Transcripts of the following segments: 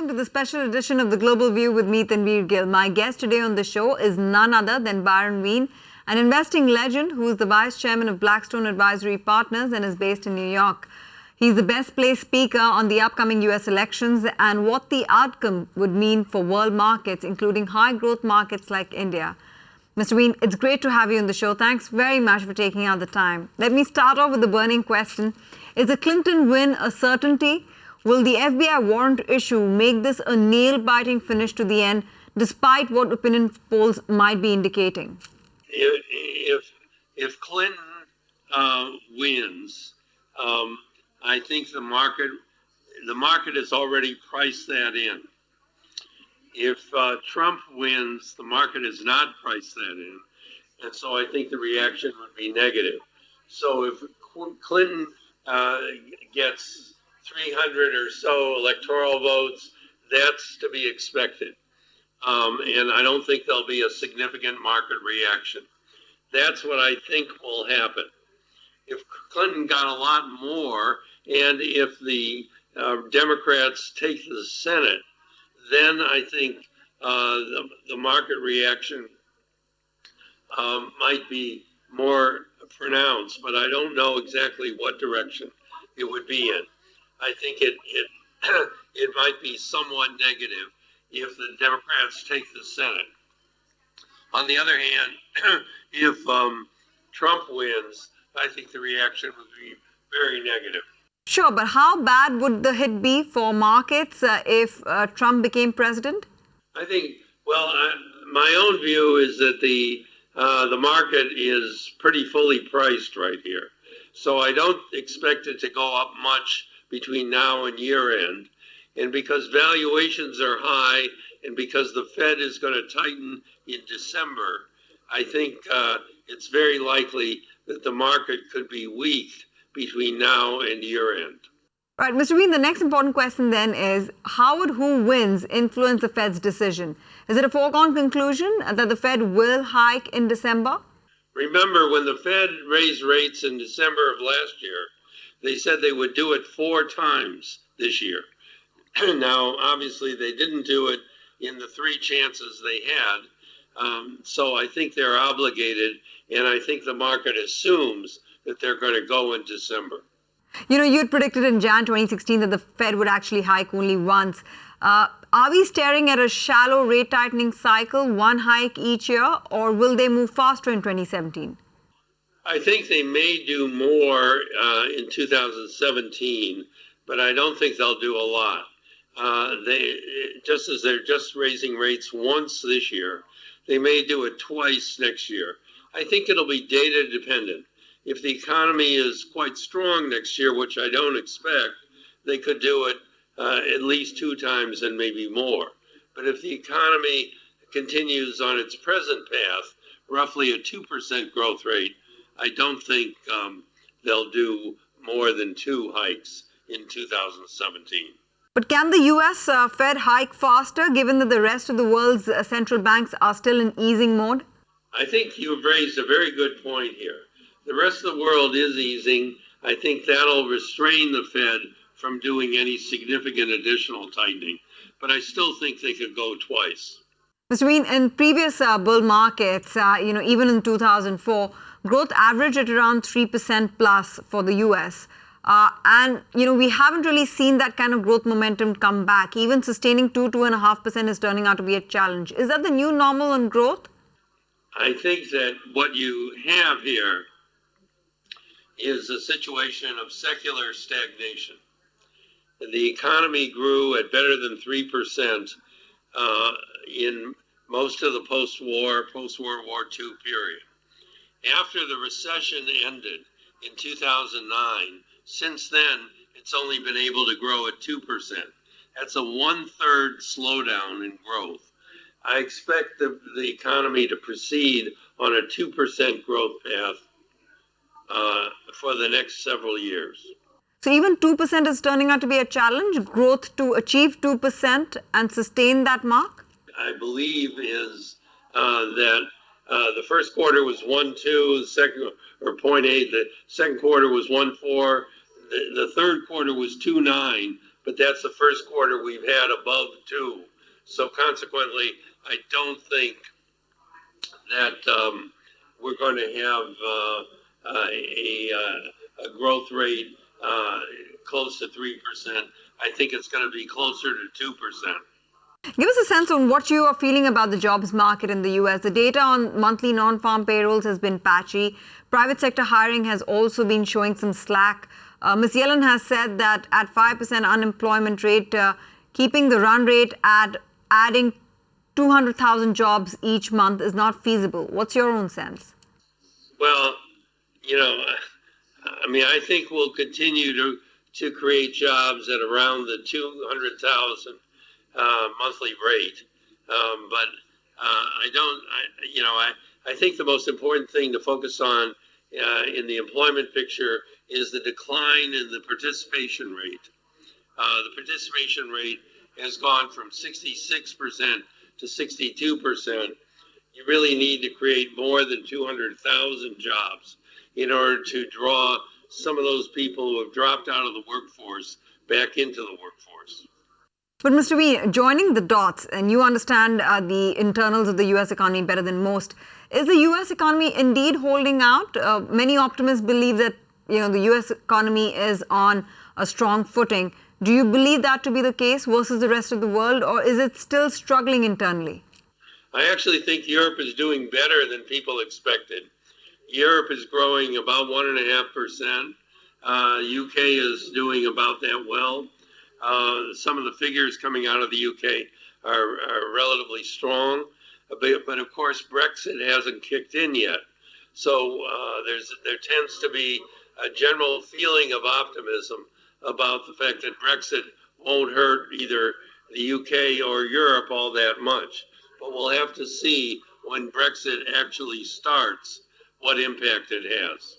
welcome to the special edition of The Global View with me, Tanvir Gill. My guest today on the show is none other than Byron Wien, an investing legend who is the vice chairman of Blackstone Advisory Partners and is based in New York. He's the best placed speaker on the upcoming US elections and what the outcome would mean for world markets, including high growth markets like India. Mr. Wien, it's great to have you on the show. Thanks very much for taking out the time. Let me start off with the burning question. Is the Clinton win a certainty? Will the FBI warrant issue make this a nail-biting finish to the end, despite what opinion polls might be indicating? If Clinton wins, I think the market has already priced that in. If Trump wins, the market has not priced that in, and so I think the reaction would be negative. So if Clinton gets 300 or so electoral votes, that's to be expected. And I don't think there'll be a significant market reaction. That's what I think will happen. If Clinton got a lot more, and if the Democrats take the Senate, then I think the market reaction might be more pronounced, but I don't know exactly what direction it would be in. I think it might be somewhat negative if the Democrats take the Senate. On the other hand, if Trump wins, I think the reaction would be very negative. Sure, but how bad would the hit be for markets if Trump became president? I think, well, my own view is that the market is pretty fully priced right here. So I don't expect it to go up much between now and year end. And because valuations are high and because the Fed is going to tighten in December, I think it's very likely that the market could be weak between now and year end. Right, Mr. Wien, the next important question then is, how would who wins influence the Fed's decision? Is it a foregone conclusion that the Fed will hike in December? Remember, when the Fed raised rates in December of last year, they said they would do it 4 times this year. Now, obviously, they didn't do it in the 3 chances they had. So I think they're obligated, and I think the market assumes that they're going to go in December. You know, you had predicted in Jan 2016 that the Fed would actually hike only once. Are we staring at a shallow rate tightening cycle, one hike each year, or will they move faster in 2017? I think they may do more in 2017, but I don't think they'll do a lot. Just as they're just raising rates once this year, they may do it twice next year. I think it'll be data dependent. If the economy is quite strong next year, which I don't expect, they could do it at least 2 times and maybe more. But if the economy continues on its present path, roughly a 2% growth rate, I don't think they'll do more than 2 hikes in 2017. But can the US Fed hike faster, given that the rest of the world's central banks are still in easing mode? I think you've raised a very good point here. The rest of the world is easing. I think that'll restrain the Fed from doing any significant additional tightening. But I still think they could go twice. Mr. Wien, in previous bull markets, even in 2004, growth averaged at around 3% plus for the US. And we haven't really seen that kind of growth momentum come back. Even sustaining 2.5% is turning out to be a challenge. Is that the new normal on growth? I think that what you have here is a situation of secular stagnation. The economy grew at better than 3% in most of the post-World War II period. After the recession ended in 2009, since then, it's only been able to grow at 2%. That's a 1/3 slowdown in growth. I expect the economy to proceed on a 2% growth path for the next several years. So even 2% is turning out to be a challenge, growth to achieve 2% and sustain that mark? I believe is that the first quarter was 1.2, the second, or 0.8, the second quarter was 1.4, the third quarter was 2.9, but that's the first quarter we've had above 2. So consequently, I don't think that we're going to have a growth rate close to 3%. I think it's going to be closer to 2%. Give us a sense on what you are feeling about the jobs market in the U.S. The data on monthly non-farm payrolls has been patchy. Private sector hiring has also been showing some slack. Ms. Yellen has said that at 5% unemployment rate, keeping the run rate at adding 200,000 jobs each month is not feasible. What's your own sense? Well, I think we'll continue to create jobs at around the 200,000 monthly rate. But I think the most important thing to focus on in the employment picture is the decline in the participation rate. The participation rate has gone from 66% to 62%. You really need to create more than 200,000 jobs in order to draw some of those people who have dropped out of the workforce back into the workforce. But Mr. Wien, joining the dots, and you understand the internals of the U.S. economy better than most, is the U.S. economy indeed holding out? Many optimists believe that the U.S. economy is on a strong footing. Do you believe that to be the case versus the rest of the world, or is it still struggling internally? I actually think Europe is doing better than people expected. Europe is growing about 1.5%. UK is doing about that well. Some of the figures coming out of the UK are relatively strong, but of course Brexit hasn't kicked in yet. So there tends to be a general feeling of optimism about the fact that Brexit won't hurt either the UK or Europe all that much. But we'll have to see when Brexit actually starts what impact it has.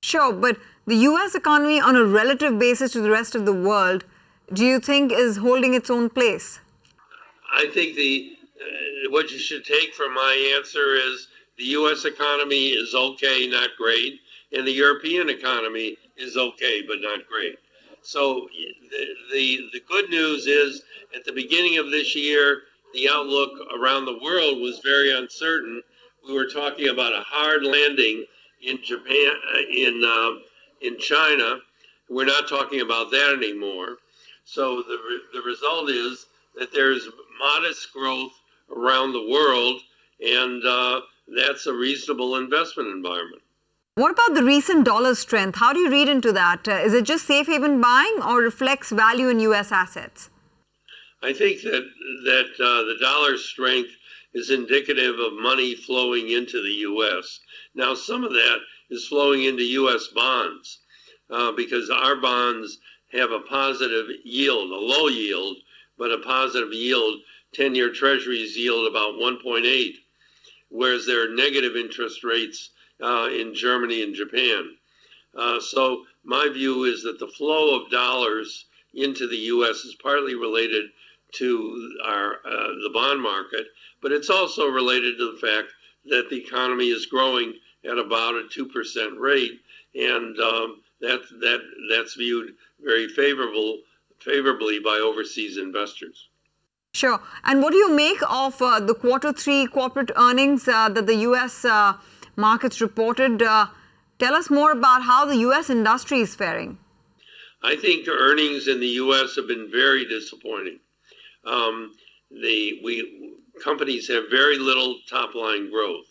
Sure, but the U.S. economy on a relative basis to the rest of the world, do you think is holding its own place? I think what you should take from my answer is the U.S. economy is okay, not great, and the European economy is okay, but not great. So the good news is at the beginning of this year, the outlook around the world was very uncertain. We were talking about a hard landing in Japan, in China. We're not talking about that anymore. So the result is that there's modest growth around the world, and that's a reasonable investment environment. What about the recent dollar strength? How do you read into that? Is it just safe haven buying or reflects value in U.S. assets? I think that the dollar strength is indicative of money flowing into the U.S. Now, some of that is flowing into U.S. bonds because our bonds have a positive yield, a low yield, but a positive yield. 10-year treasuries yield about 1.8, whereas there are negative interest rates in Germany and Japan. So my view is that the flow of dollars into the U.S. is partly related to the bond market, but it's also related to the fact that the economy is growing at about a 2% rate, and that's viewed very favorably by overseas investors. Sure. And what do you make of the Q3 corporate earnings that the U.S. Markets reported? Tell us more about how the U.S. industry is faring. I think the earnings in the U.S. have been very disappointing. Companies have very little top-line growth.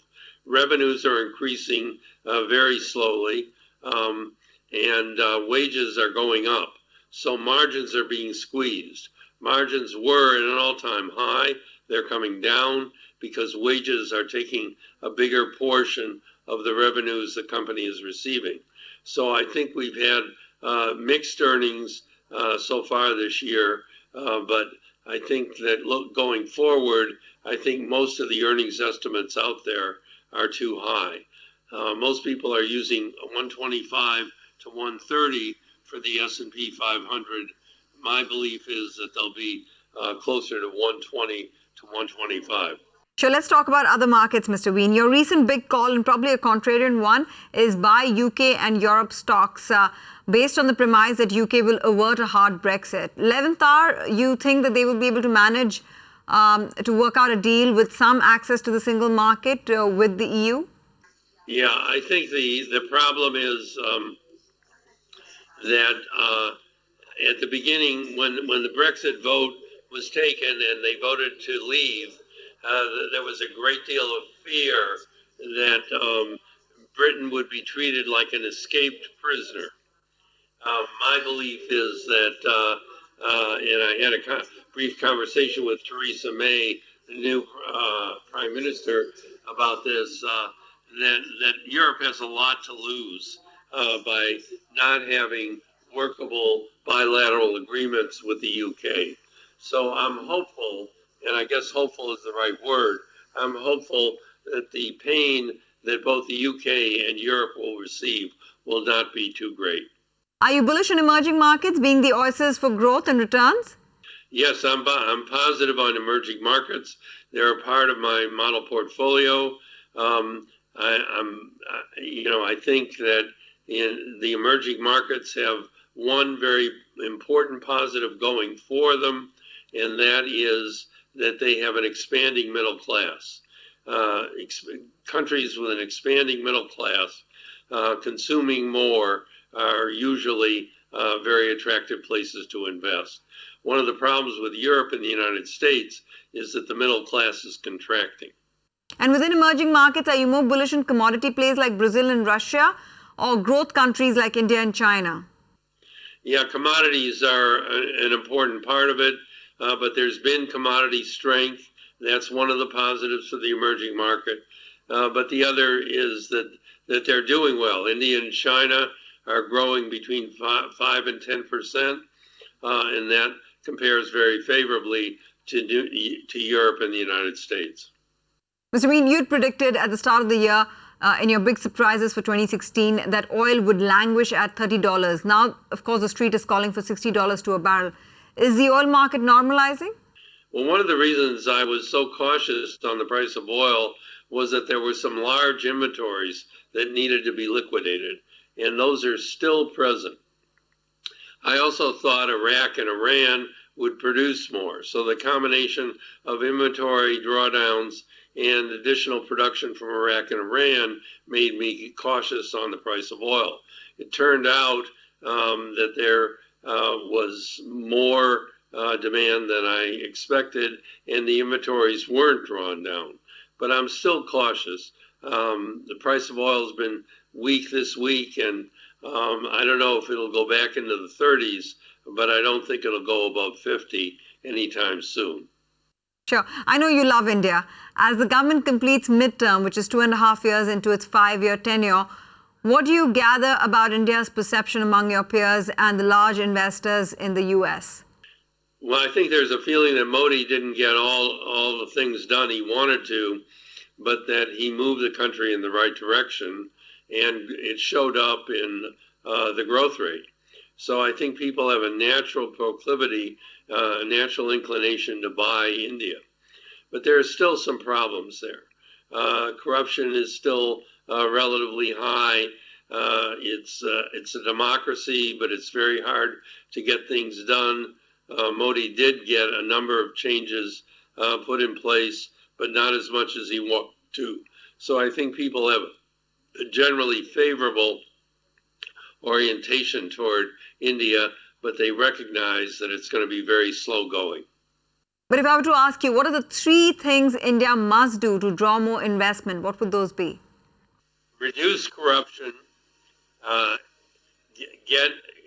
Revenues are increasing very slowly, and wages are going up. So margins are being squeezed. Margins were at an all-time high. They're coming down because wages are taking a bigger portion of the revenues the company is receiving. So I think we've had mixed earnings so far this year, but I think that going forward, I think most of the earnings estimates out there are too high. Most people are using 125 to 130 for the S&P 500. My belief is that they'll be closer to 120 to 125. Sure, let's talk about other markets, Mr. Wien. Your recent big call, and probably a contrarian one, is buy UK and Europe stocks based on the premise that UK will avert a hard Brexit. 11th hour, you think that they will be able to manage to work out a deal with some access to the single market with the EU? Yeah, I think the problem is that at the beginning, when the Brexit vote was taken and they voted to leave, there was a great deal of fear that Britain would be treated like an escaped prisoner. My belief is that, and I had a brief conversation with Theresa May, the new Prime Minister, about this, that Europe has a lot to lose by not having workable bilateral agreements with the UK. So I'm hopeful, and I guess hopeful is the right word, I'm hopeful that the pain that both the UK and Europe will receive will not be too great. Are you bullish on emerging markets being the oasis for growth and returns? Yes, I'm positive on emerging markets. They're a part of my model portfolio. I think that in the emerging markets have one very important positive going for them, and that is that they have an expanding middle class. Countries with an expanding middle class consuming more are usually very attractive places to invest. One of the problems with Europe and the United States is that the middle class is contracting. And within emerging markets, are you more bullish on commodity plays like Brazil and Russia, or growth countries like India and China? Yeah, commodities are an important part of it, but there's been commodity strength. That's one of the positives for the emerging market. But the other is that they're doing well. India and China are growing between 5 and 10%, and that compares very favorably to Europe and the United States. Mr. Wien, you'd predicted at the start of the year in your big surprises for 2016 that oil would languish at $30. Now, of course, the street is calling for $60 to a barrel. Is the oil market normalizing? Well, one of the reasons I was so cautious on the price of oil was that there were some large inventories that needed to be liquidated, and those are still present. I also thought Iraq and Iran would produce more, so the combination of inventory drawdowns and additional production from Iraq and Iran made me cautious on the price of oil. It turned out that there was more demand than I expected, and the inventories weren't drawn down. But I'm still cautious. The price of oil has been weak this week, and I don't know if it'll go back into the 30s, but I don't think it'll go above 50 anytime soon. Sure. I know you love India. As the government completes midterm, which is 2.5 years into its 5-year tenure, what do you gather about India's perception among your peers and the large investors in the US? Well, I think there's a feeling that Modi didn't get all the things done he wanted to, but that he moved the country in the right direction, and it showed up in the growth rate. So I think people have a natural proclivity, a natural inclination to buy India. But there are still some problems there. Corruption is still relatively high. It's a democracy, but it's very hard to get things done. Modi did get a number of changes put in place, but not as much as he wanted to. So I think people have a generally favorable orientation toward India, but they recognize that it's going to be very slow going. But if I were to ask you, what are the 3 things India must do to draw more investment? What would those be? Reduce corruption,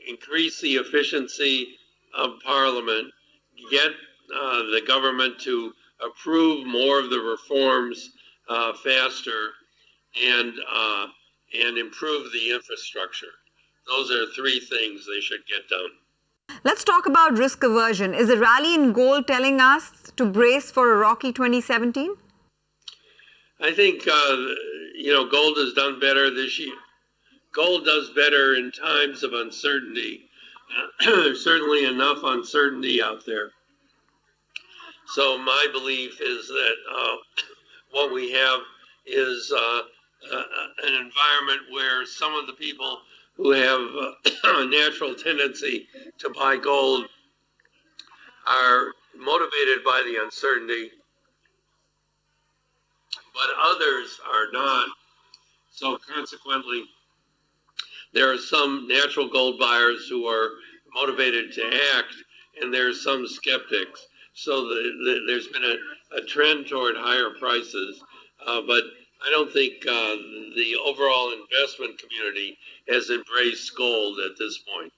increase the efficiency of Parliament, get the government to approve more of the reforms faster, and improve the infrastructure. Those are 3 things they should get done. Let's talk about risk aversion. Is the rally in gold telling us to brace for a rocky 2017? I think, gold has done better this year. Gold does better in times of uncertainty. There's certainly enough uncertainty out there. So my belief is that what we have is an environment where some of the people who have a natural tendency to buy gold are motivated by the uncertainty, but others are not. So consequently, there are some natural gold buyers who are motivated to act, and there are some skeptics. So there's been a trend toward higher prices, but I don't think the overall investment community has embraced gold at this point.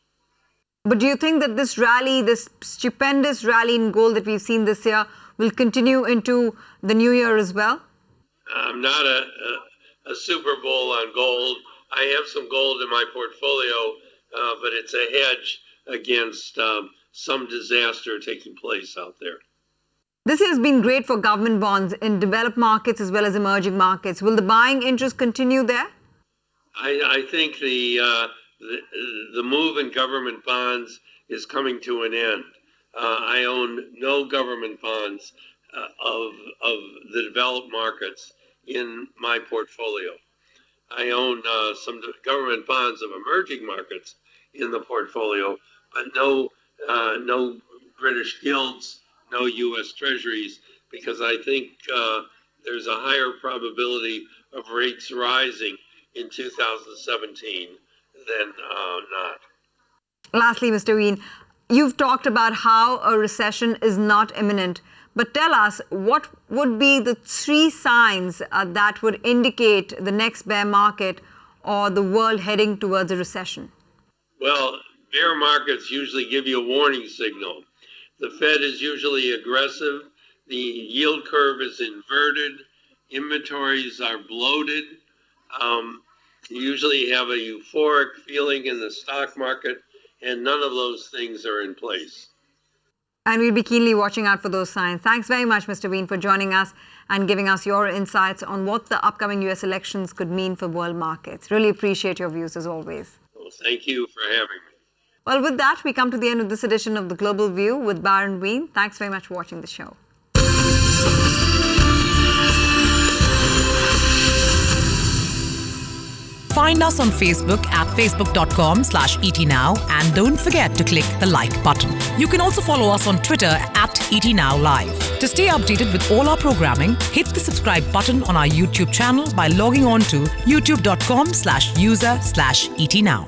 But do you think that this rally, this stupendous rally in gold that we've seen this year, will continue into the new year as well? I'm not a super bull on gold. I have some gold in my portfolio, but it's a hedge against some disaster taking place out there. This year has been great for government bonds in developed markets as well as emerging markets. Will the buying interest continue there? I think the move in government bonds is coming to an end. I own no government bonds of the developed markets in my portfolio. I own some government bonds of emerging markets in the portfolio, but no British gilts, no U.S. Treasuries, because I think there's a higher probability of rates rising in 2017 than not. Lastly, Mr. Wien, you've talked about how a recession is not imminent, but tell us, what would be the 3 signs that would indicate the next bear market or the world heading towards a recession? Well, bear markets usually give you a warning signal. The Fed is usually aggressive. The yield curve is inverted. Inventories are bloated. You usually have a euphoric feeling in the stock market, and none of those things are in place. And we'll be keenly watching out for those signs. Thanks very much, Mr. Wien, for joining us and giving us your insights on what the upcoming U.S. elections could mean for world markets. Really appreciate your views as always. Well, thank you for having me. Well, with that, we come to the end of this edition of The Global View with Byron Wien. Thanks very much for watching the show. Find us on Facebook at facebook.com/ETNow and don't forget to click the like button. You can also follow us on Twitter at ETNowLive. To stay updated with all our programming, hit the subscribe button on our YouTube channel by logging on to youtube.com/user/ETNow.